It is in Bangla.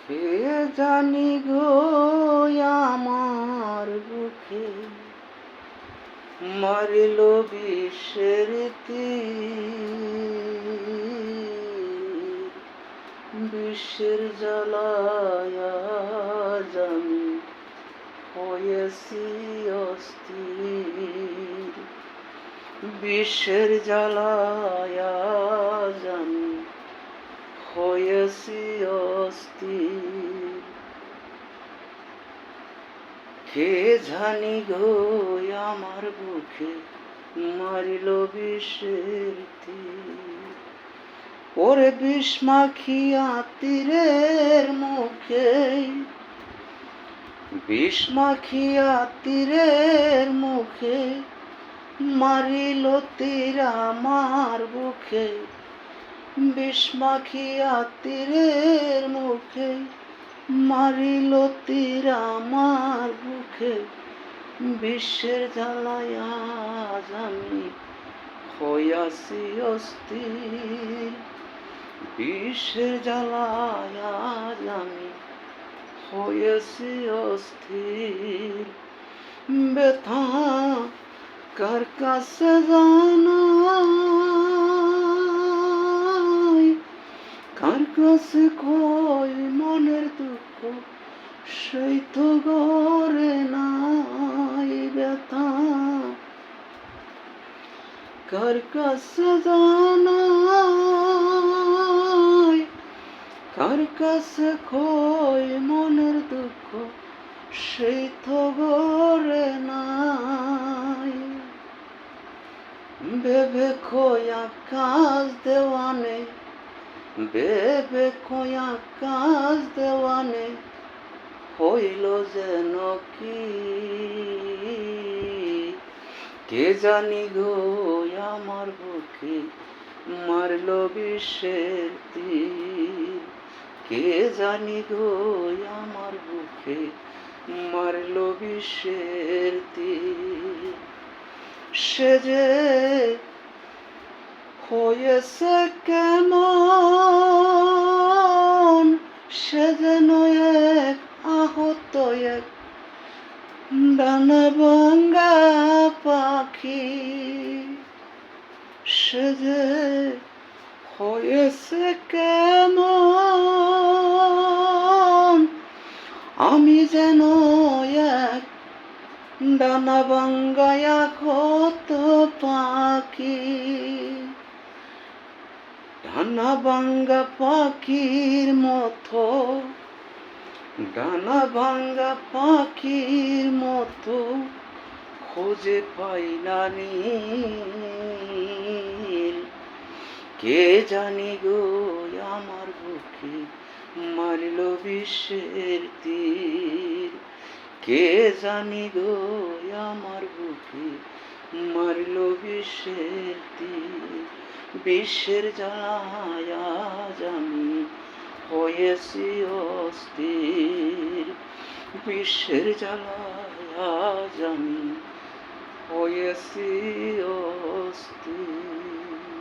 কে জানি গো আমার বুকে মারিল বিষের তীর, বিষের জ্বালায় আজ আমি হয়েছি অস্থির, বিষের জ্বালায় আজ আমি হয়েছি অস্থির। কে জানি গো আমার বুকে মারিল বিষের তীর, ওরে বিষ মাখিয়া তীরের মুখে, বিষ মাখিয়া তীরের মুখে মারিল তীর আমার বুকে, বিষ মাখিয়া তীরের মুখে মারিল তীর আমার বুকে, বিষের জ্বালায় আজ আমি হইয়াছি অস্থির, বিষের জ্বালায় আজ আমি হয়েছি অস্থির। ব্যথা কার কাছে জানাই, কার কাছে কই মনের দুঃখ, সেই তো ঘরে নাই। ব্যথা কার কাছে জানাই, কার কাছে কই মনের দুঃখ, সেই তো ঘরে নাই। ভেবে খোয়া কাজ দেওয়ানে, ভেবে খোয়া কাজ দেওয়ানে হইল যেন কি, কে জানি গো আমার বুকে মারল বিষের তীর, কে জানি গো আমার বুকে মারল বিষের তীর। সে যে হয়েছে কেমন, সে যেন এক আহত এক ডানা ভাঙ্গা পাখি, সে যে হয়েছে কেমন, আমি যেন এক ডানা ভাঙ্গা আহত পাখি, ডানা ভাঙ্গা পাখির মতো, ডানা ভাঙ্গা পাখির মতো খুঁজে পাই না নীল। কে জানি গো আমার বুকে মারিল বিষের তীর, কে জানি গো আমার বুকে মারিল বিষের তীর, বিষের জ্বালায় আজ আমি হয়েছি অস্থির, বিষের জ্বালায় আজ আমি হয়েছি অস্থির।